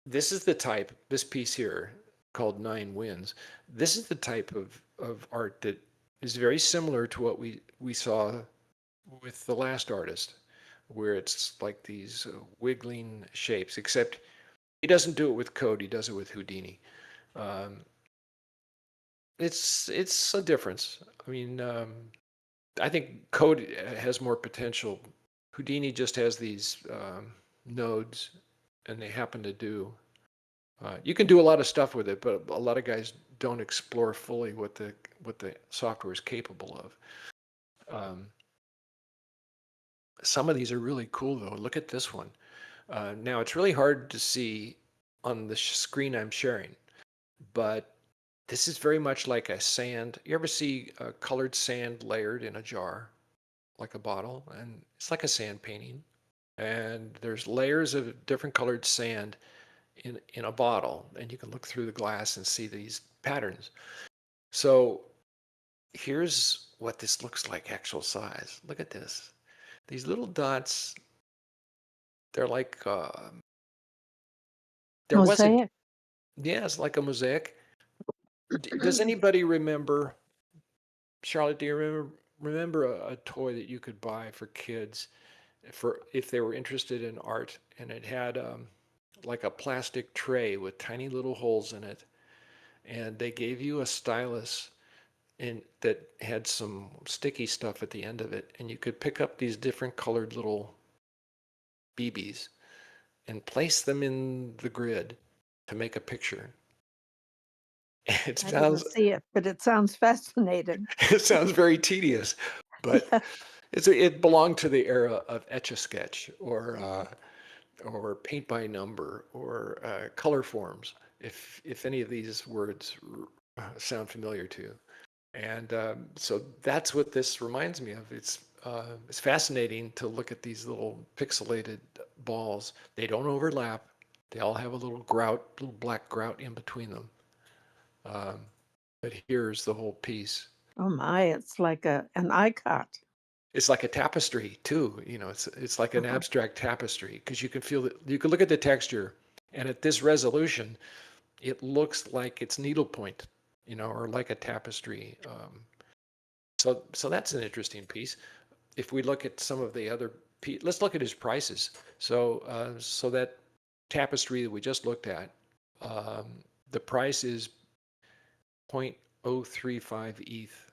this is the type, this piece here called 9 Winds. This is the type of art that is very similar to what we saw with the last artist, where it's like these wiggling shapes, except he doesn't do it with code, he does it with Houdini. It's a difference. I mean, I think code has more potential. Houdini just has these nodes, and they happen to do. You can do a lot of stuff with it, but a lot of guys don't explore fully what the software is capable of. Some of these are really cool, though. Look at this one. Now it's really hard to see on the screen I'm sharing, but this is very much like a sand. You ever see colored sand layered in a jar, like a bottle? And it's like a sand painting. And there's layers of different colored sand in a bottle, and you can look through the glass and see these patterns. So here's what this looks like actual size. Look at this. These little dots, they're like, there was a, Mosaic. yeah, it's like a mosaic. Does anybody remember, Charlotte, do you remember a toy that you could buy for kids for if they were interested in art, and it had like a plastic tray with tiny little holes in it, and they gave you a stylus that had some sticky stuff at the end of it, and you could pick up these different colored little BBs and place them in the grid to make a picture. It I didn't sounds see it, but it sounds fascinating. it sounds very tedious, but Yeah. it belonged to the era of Etch-a-Sketch or paint by number or color forms, if any of these words sound familiar to you. And so that's what this reminds me of. It's fascinating to look at these little pixelated balls. They don't overlap. They all have a little black grout in between them. But here's the whole piece. Oh my, it's like an icon. It's like a tapestry too. You know, it's like an Uh-huh. abstract tapestry, because you can feel that, you can look at the texture, and at this resolution, it looks like it's needlepoint, you know, or like a tapestry. So that's an interesting piece. If we look at some of the other, let's look at his prices. So that tapestry that we just looked at, the price is 0.035 ETH.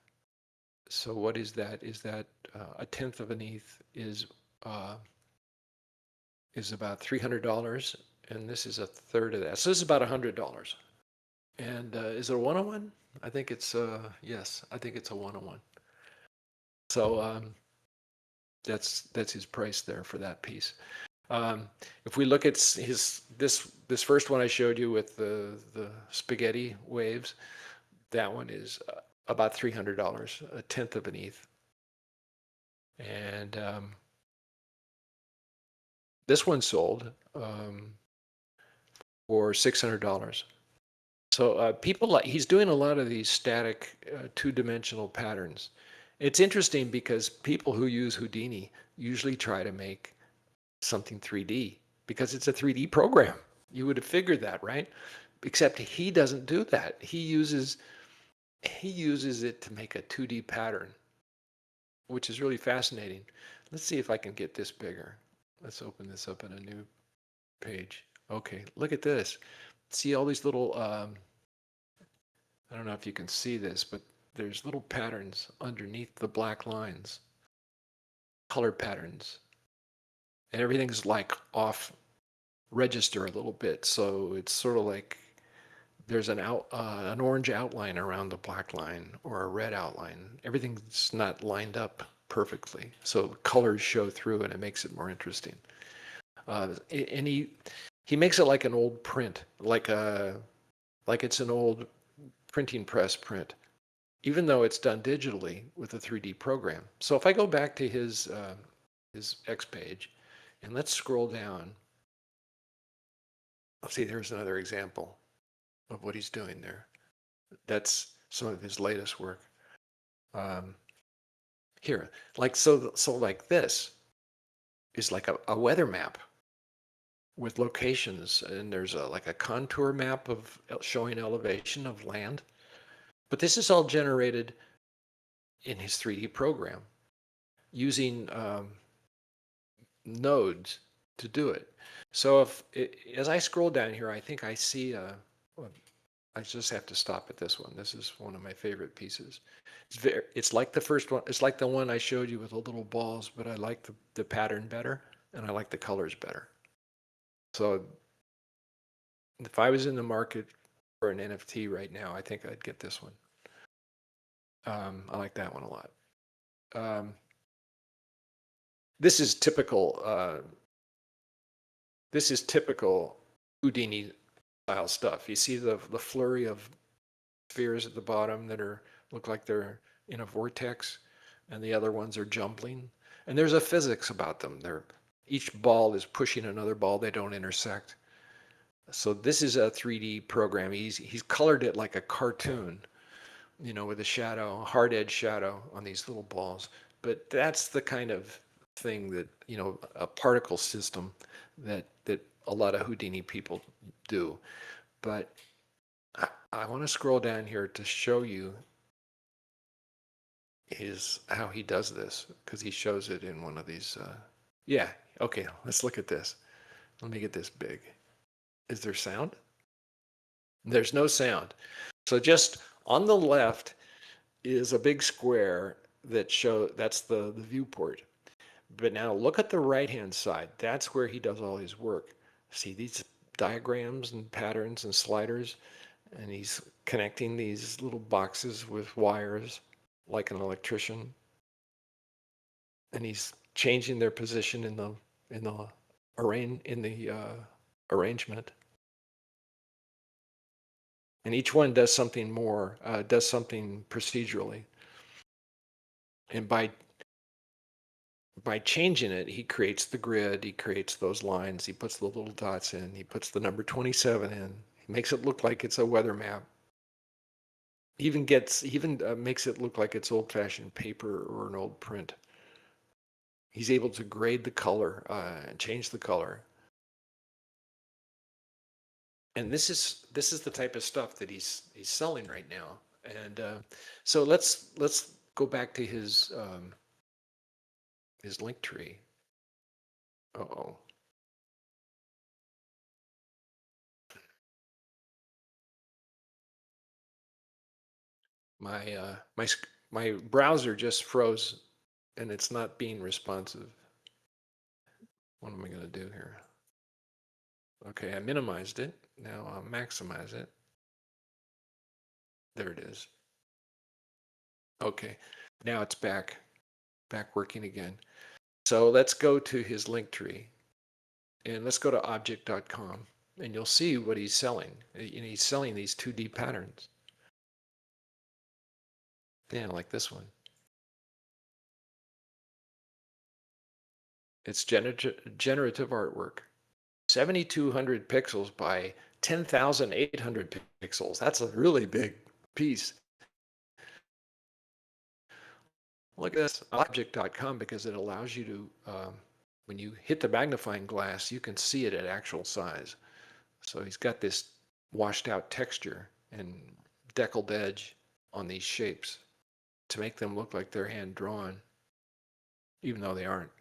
So what is that? Is that a tenth of an ETH is about $300, and this is a third of that. So this is about $100. And is it a one-on-one? I think it's yes, I think it's a one-on-one. So that's his price there for that piece. If we look at this first one I showed you with the spaghetti waves, that one is about $300, a tenth of an ETH. And this one sold for $600. So people he's doing a lot of these static two-dimensional patterns. It's interesting because people who use Houdini usually try to make something 3D because it's a 3D program. You would have figured that, right? Except he doesn't do that. He uses it to make a 2D pattern, which is really fascinating. Let's see if I can get this bigger. Let's open this up in a new page. Okay, look at this. See all these little I don't know if you can see this, but there's little patterns underneath the black lines, color patterns, and everything's like off register a little bit. So it's sort of like there's an orange outline around the black line or a red outline. Everything's not lined up perfectly, so colors show through, and it makes it more interesting. And he makes it like an old print, like it's an old printing press print, even though it's done digitally with a 3D program. So if I go back to his X page, and let's scroll down, I'll see there's another example of what he's doing there. That's some of his latest work. Here, like so like this is like a weather map with locations, and there's like a contour map of showing elevation of land. But this is all generated in his 3D program using nodes to do it. So as I scroll down here, I think I see well, I just have to stop at this one. This is one of my favorite pieces. It's like the first one. It's like the one I showed you with the little balls, but I like the pattern better, and I like the colors better. So if I was in the market for an NFT right now, I think I'd get this one. I like that one a lot. This is typical. This is typical Houdini style stuff. You see the flurry of spheres at the bottom that look like they're in a vortex, and the other ones are jumbling. And there's a physics about them. Each ball is pushing another ball. They don't intersect. So this is a 3D program. He's colored it like a cartoon, with a shadow, hard edge shadow on these little balls. But that's the kind of thing that, a particle system that a lot of Houdini people do. But I want to scroll down here to show you how he does this, because he shows it in one of these. Yeah, okay, let's look at this. Let me get this big. Is there sound? There's no sound. So just on the left is a big square that's the viewport. But now look at the right-hand side. That's where he does all his work. See these diagrams and patterns and sliders, and he's connecting these little boxes with wires like an electrician, and he's changing their position in the arrangement. And each one does something more, does something procedurally. And by changing it, he creates the grid, he creates those lines, he puts the little dots in, he puts the number 27 in, he makes it look like it's a weather map. Even makes it look like it's old-fashioned paper or an old print. He's able to grade the color and change the color. And this is the type of stuff that he's selling right now. And so let's go back to his link tree. Uh-oh. My browser just froze, and it's not being responsive. What am I going to do here? Okay, I minimized it. Now I'll maximize it. There it is. Okay, now it's back working again. So let's go to his link tree. And let's go to object.com and you'll see what he's selling. He's selling these 2D patterns. Yeah, like this one. It's generative artwork. 7,200 pixels by 10,800 pixels. That's a really big piece. Look at this, object.com, because it allows you to, when you hit the magnifying glass, you can see it at actual size. So he's got this washed out texture and deckled edge on these shapes to make them look like they're hand drawn, even though they aren't.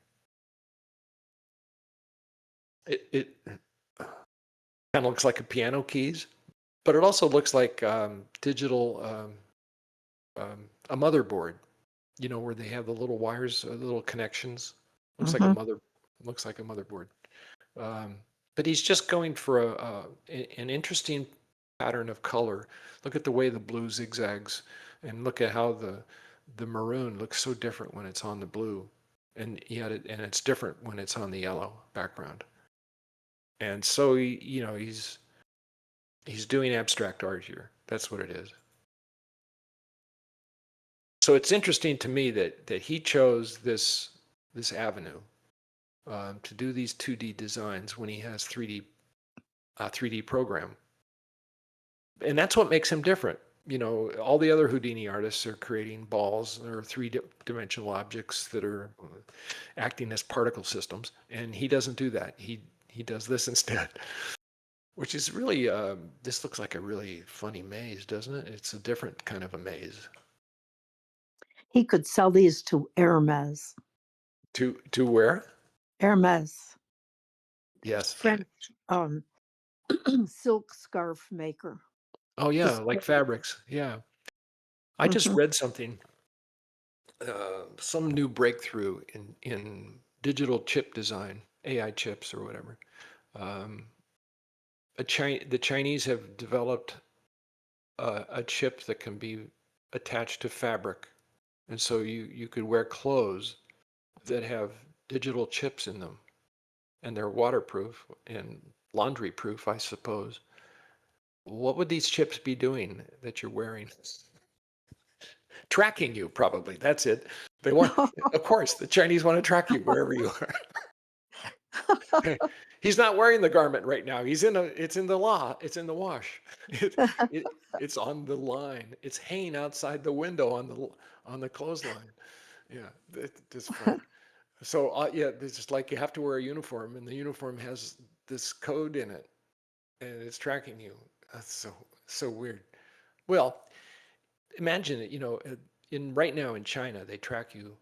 It kind of looks like a piano keys, but it also looks like digital, a motherboard, where they have the little wires, the little connections. Looks like a motherboard. But he's just going for an interesting pattern of color. Look at the way the blue zigzags, and look at how the maroon looks so different when it's on the blue, and yet it's different when it's on the yellow background. And so he's doing abstract art here. That's what it is. So it's interesting to me that he chose this avenue to do these 2D designs when he has 3D program. And that's what makes him different. All the other Houdini artists are creating balls or three-dimensional objects that are acting as particle systems, and he doesn't do that. He does this instead, which is really, this looks like a really funny maze, doesn't it? It's a different kind of a maze. He could sell these to Hermes. To where? Hermes, Yes. French silk scarf maker. Oh yeah, like fabrics. Yeah. I just read something, some new breakthrough in digital chip design, AI chips or whatever. The Chinese have developed a chip that can be attached to fabric, and so you could wear clothes that have digital chips in them, and they're waterproof and laundry proof, I suppose. What would these chips be doing that you're wearing? Tracking you, probably. That's it. They want, of course, the Chinese want to track you wherever you are. He's not wearing the garment right now. It's in the wash. It's on the line. It's hanging outside the window on the clothesline. Yeah, it's fun. So yeah, it's just like you have to wear a uniform, and the uniform has this code in it, and it's tracking you. That's so weird. Well, imagine it. In right now in China, they track you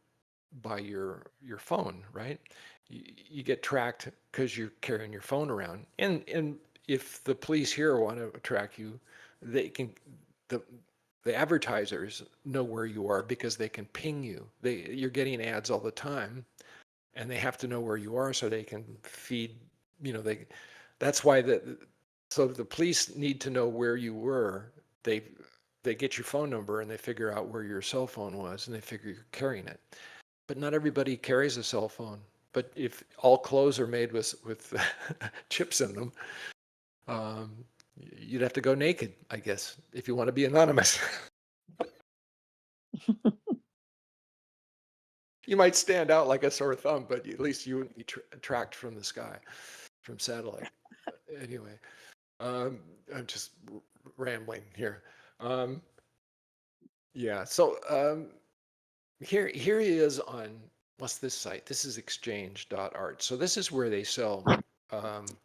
by your phone, right? You get tracked because you're carrying your phone around, and if the police here want to track you, they can. The advertisers know where you are because they can ping you. You're getting ads all the time, and they have to know where you are so they can feed. That's why so the police need to know where you were. They get your phone number and they figure out where your cell phone was, and they figure you're carrying it. But not everybody carries a cell phone. But if all clothes are made with chips in them, you'd have to go naked, I guess, if you want to be anonymous. You might stand out like a sore thumb, but at least you wouldn't be tracked from the sky, from satellite. Anyway, I'm just rambling here. Yeah, so here he is on, what's this site? This is exchange.art. So this is where they sell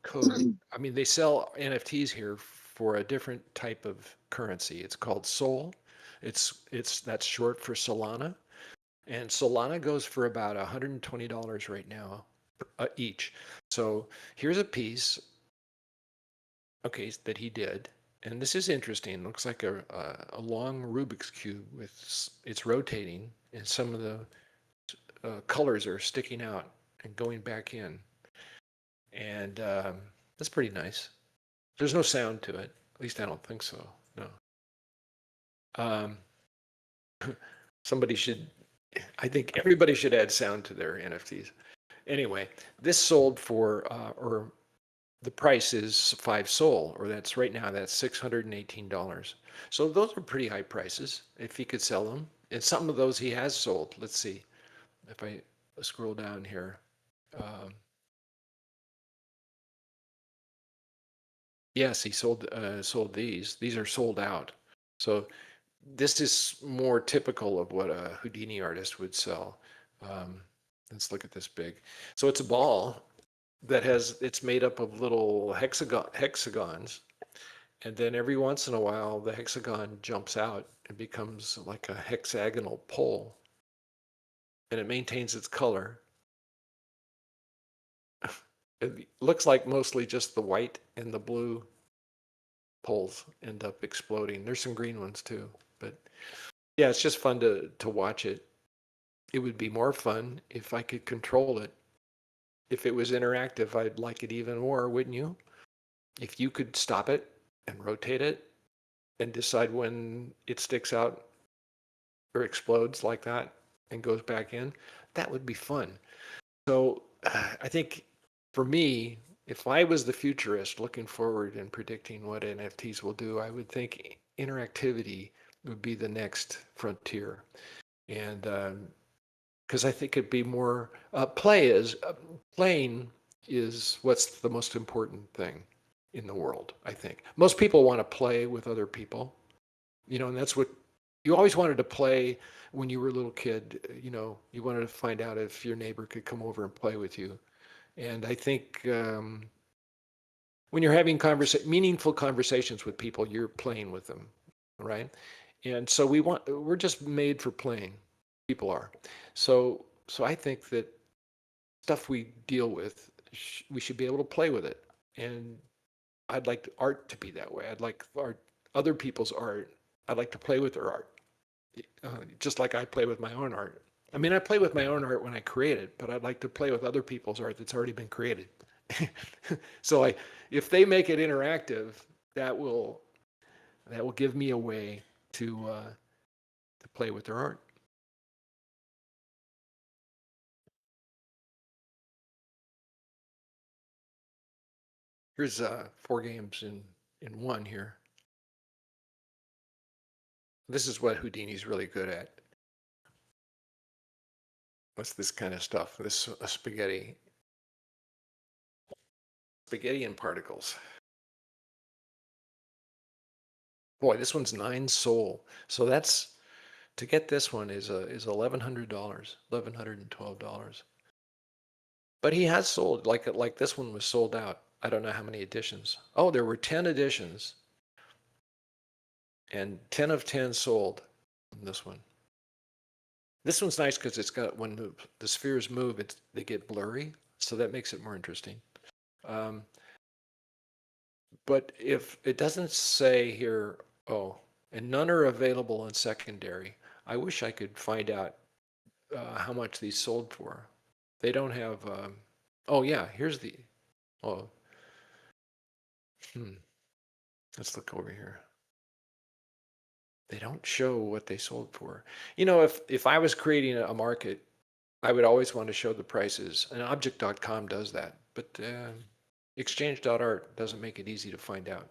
code. I mean, they sell NFTs here for a different type of currency. It's called Sol. That's short for Solana. And Solana goes for about $120 right now each. So here's a piece, okay, that he did. And this is interesting. Looks like a long Rubik's Cube it's rotating, and some of the colors are sticking out and going back in. And that's pretty nice. There's no sound to it. At least I don't think so. No. Somebody should, I think everybody should add sound to their NFTs. Anyway, this sold for, or the price is 5 Sol, or that's right now, that's $618. So those are pretty high prices if he could sell them. And some of those he has sold. Let's see if I scroll down here. Um, yes, he sold these. These are sold out. So this is more typical of what a Houdini artist would sell. Um, let's look at this big. So it's a ball that it's made up of little hexagons. And then every once in a while, the hexagon jumps out and becomes like a hexagonal pole. And it maintains its color. It looks like mostly just the white and the blue poles end up exploding. There's some green ones too. But yeah, it's just fun to watch it. It would be more fun if I could control it. If it was interactive, I'd like it even more, wouldn't you? If you could stop it and rotate it and decide when it sticks out or explodes like that and goes back in, that would be fun. So I think for me, if I was the futurist looking forward and predicting what NFTs will do, I would think interactivity would be the next frontier. And because I think it'd be more playing is what's the most important thing in the world. I think most people want to play with other people, and that's what you always wanted to play when you were a little kid. You wanted to find out if your neighbor could come over and play with you. And I think when you're having meaningful conversations with people, you're playing with them, right? And so we're just made for playing. People are. So I think that stuff we deal with, we should be able to play with it. And I'd like art to be that way. I'd like other people's art. I'd like to play with their art, just like I play with my own art. I mean, I play with my own art when I create it, but I'd like to play with other people's art that's already been created. So if they make it interactive, that will give me a way to play with their art. Here's 4 games in one here. This is what Houdini's really good at. What's this kind of stuff? This spaghetti and particles. Boy, this one's 9 Sol. So that's to get this one is $1,100, $1,112. But he has sold like this one was sold out. I don't know how many editions. Oh, there were 10 editions, and 10 of 10 sold on this one. This one's nice because it's got when the spheres move, they get blurry, so that makes it more interesting. But if it doesn't say here, and none are available in secondary, I wish I could find out how much these sold for. They don't have. Oh yeah, here's the. Oh, let's look over here. They don't show what they sold for. If I was creating a market, I would always want to show the prices, and Object.com does that, but Exchange.art doesn't make it easy to find out.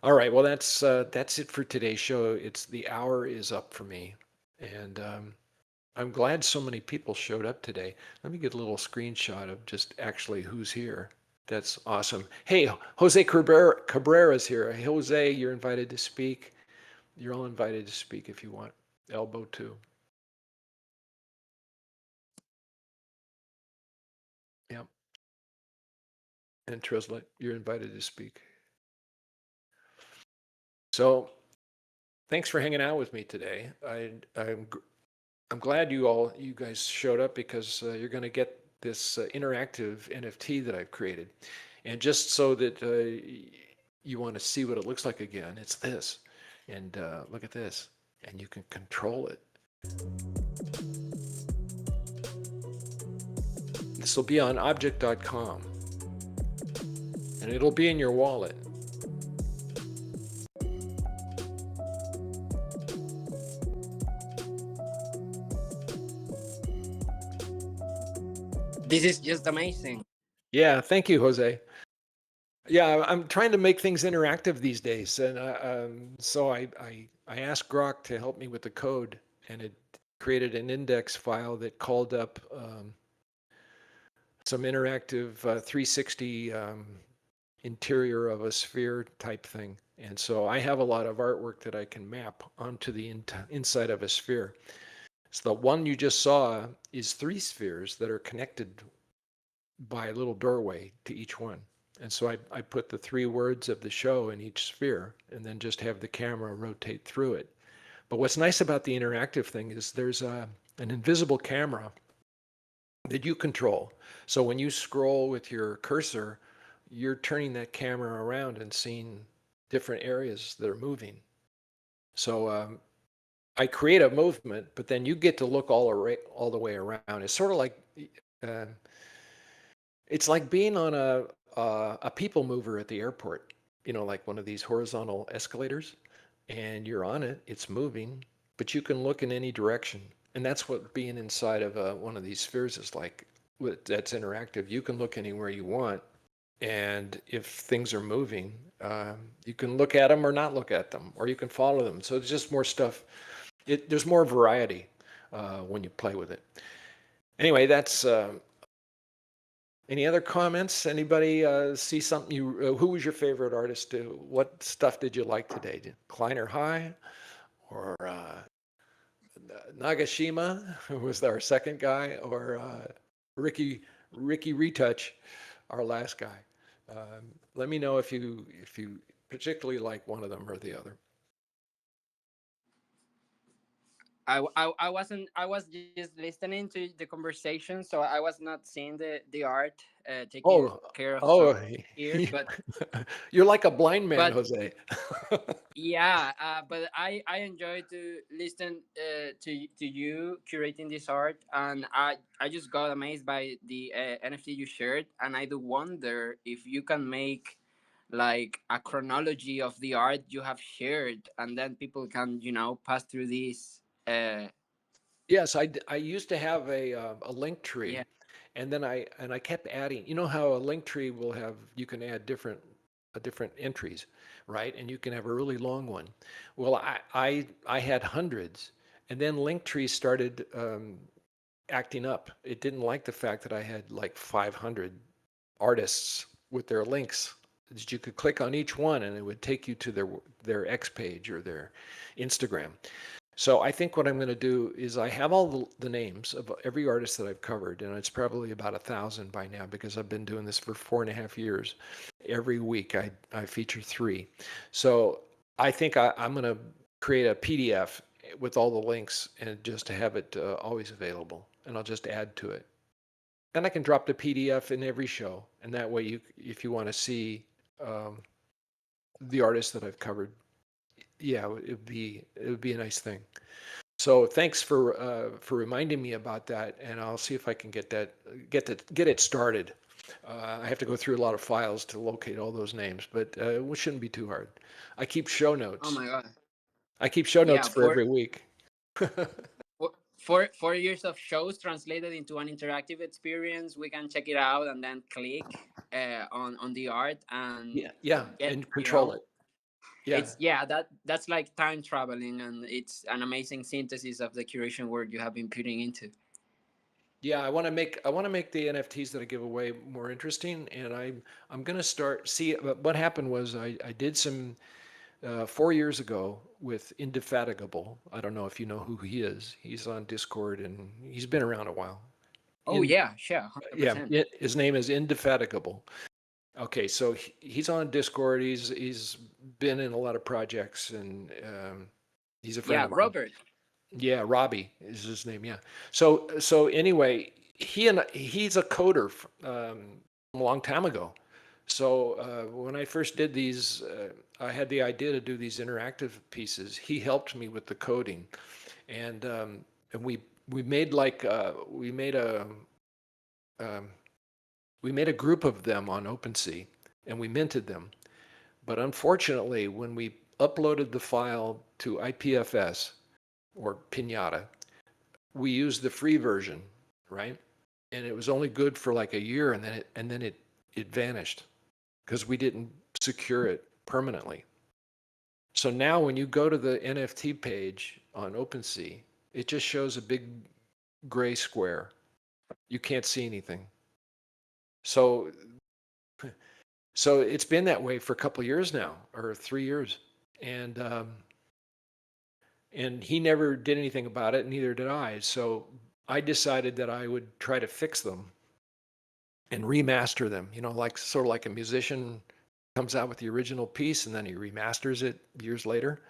All right, well that's it for today's show. The hour is up for me, and I'm glad so many people showed up today. Let me get a little screenshot of just actually who's here. That's awesome. Hey, Jose Cabrera's here. Hey, Jose, you're invited to speak. You're all invited to speak if you want. Elbow too. Yep. And Trislet, you're invited to speak. So thanks for hanging out with me today. I'm glad you guys showed up because you're going to get this interactive NFT that I've created. And just so that you want to see what it looks like again, it's this. And look at this. And you can control it. This will be on Object.com. And it'll be in your wallet. This is just amazing. Yeah, thank you, Jose. Yeah, I'm trying to make things interactive these days, and so I asked Grok to help me with the code, and it created an index file that called up some interactive 360 interior of a sphere type thing. And so I have a lot of artwork that I can map onto the inside of a sphere. So the one you just saw is 3 spheres that are connected by a little doorway to each one. And so I put the 3 words of the show in each sphere and then just have the camera rotate through it. But what's nice about the interactive thing is there's an invisible camera that you control. So when you scroll with your cursor, you're turning that camera around and seeing different areas that are moving. So I create a movement, but then you get to look all the way around. It's sort of like it's like being on a people mover at the airport. You know, like one of these horizontal escalators, and you're on it. It's moving, but you can look in any direction. And that's what being inside of one of these spheres is like. That's interactive. You can look anywhere you want, and if things are moving, you can look at them or not look at them, or you can follow them. So it's just more stuff. There's more variety when you play with it. Anyway, that's. Any other comments? Anybody see something you? Who was your favorite artist? What stuff did you like today? Kleiner Hai, or Nagashima, who was our second guy, or Ricky Retouch, our last guy. Let me know if you particularly like one of them or the other. I wasn't. I was just listening to the conversation, so I was not seeing the art taking care of some here. But you're like a blind man, Jose. Yeah, but I enjoy to listen to you curating this art, and I just got amazed by the NFT you shared, and I do wonder if you can make like a chronology of the art you have shared, and then people can pass through this. Yes, I used to have a link tree, Yeah. and then I kept adding. You know how a link tree will have, you can add different entries, right? And you can have a really long one. Well, I had hundreds, and then Linktree started acting up. It didn't like the fact that I had like 500 artists with their links that you could click on each one, and it would take you to their X page or their Instagram. So I think what I'm going to do is I have all the names of every artist that I've covered, and it's probably about 1,000 by now because I've been doing this for 4.5 years. Every week I feature 3. So I think I'm going to create a PDF with all the links and just to have it always available, and I'll just add to it. And I can drop the PDF in every show, and that way if you want to see the artists that I've covered, yeah, it would be a nice thing. So thanks for reminding me about that, and I'll see if I can get it started. I have to go through a lot of files to locate all those names, but it shouldn't be too hard. I keep show notes. Oh my god. I keep show notes for every week. 4 years of shows translated into an interactive experience. We can check it out and then click on the art and and control it. That's like time traveling, and it's an amazing synthesis of the curation work you have been putting into. Yeah, I want to make the NFTs that I give away more interesting, and I'm going to start. See, what happened was I did some 4 years ago with Indefatigable. I don't know if you know who he is. He's on Discord and he's been around a while. Oh yeah, sure. 100%. Yeah, his name is Indefatigable. Okay, so he's on Discord. He's been in a lot of projects, and he's a friend of mine. Robert. Yeah, Robbie is his name. Yeah. So anyway, he's a coder from a long time ago. So when I first did these, I had the idea to do these interactive pieces. He helped me with the coding, and we made we made a group of them on OpenSea, and we minted them. But unfortunately, when we uploaded the file to IPFS or Pinata, we used the free version, right? and it was only good for like a year, and then it vanished because we didn't secure it permanently. So now when you go to the NFT page on OpenSea, it just shows a big gray square. You can't see anything. So so it's been that way for a couple of years now, or 3 years, and he never did anything about it, and neither did I. So I decided that I would try to fix them and remaster them. You know, like sort of like a musician comes out with the original piece and then he remasters it years later.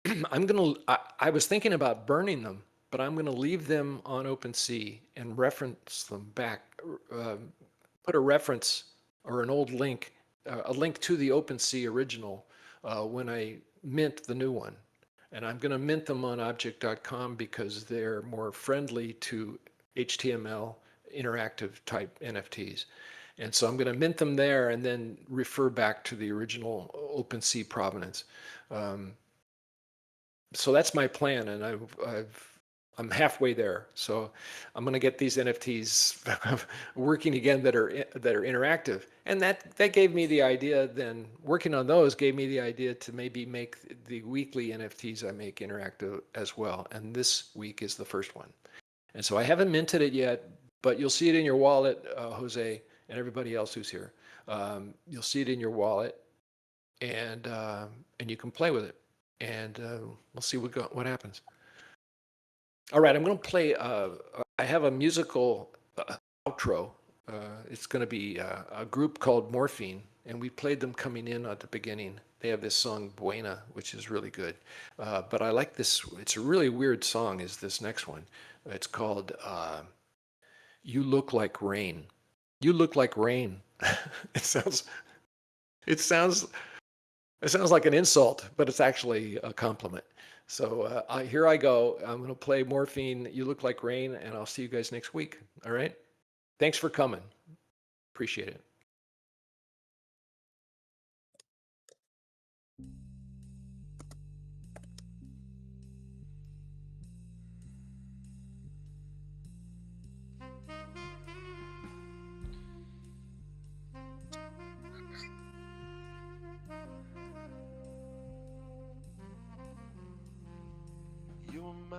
I was thinking about burning them, but I'm gonna leave them on OpenSea and reference them back, uh, put a reference or an old link, a link to the OpenSea original when I mint the new one. And I'm gonna mint them on object.com because they're more friendly to HTML interactive type NFTs. And so I'm going to mint them there and then refer back to the original OpenSea provenance. Um, so that's my plan, and I'm halfway there. So I'm going to get these NFTs working again that are interactive, and that gave me the idea. Then working on those gave me the idea to maybe make the weekly NFTs I make interactive as well. And this week is the first one. And so I haven't minted it yet, but you'll see it in your wallet, Jose, and everybody else who's here. You'll see it in your wallet, and you can play with it, and we'll see what happens. All right, I'm going to play. I have a musical outro. It's going to be a group called Morphine, and we played them coming in at the beginning. They have this song Buena, which is really good. But I like this. It's a really weird song. Is this next one? It's called "You Look Like Rain." You look like rain. It sounds. It sounds. It sounds like an insult, but it's actually a compliment. So here I go. I'm going to play Morphine, You Look Like Rain, and I'll see you guys next week. All right? Thanks for coming. Appreciate it. You're my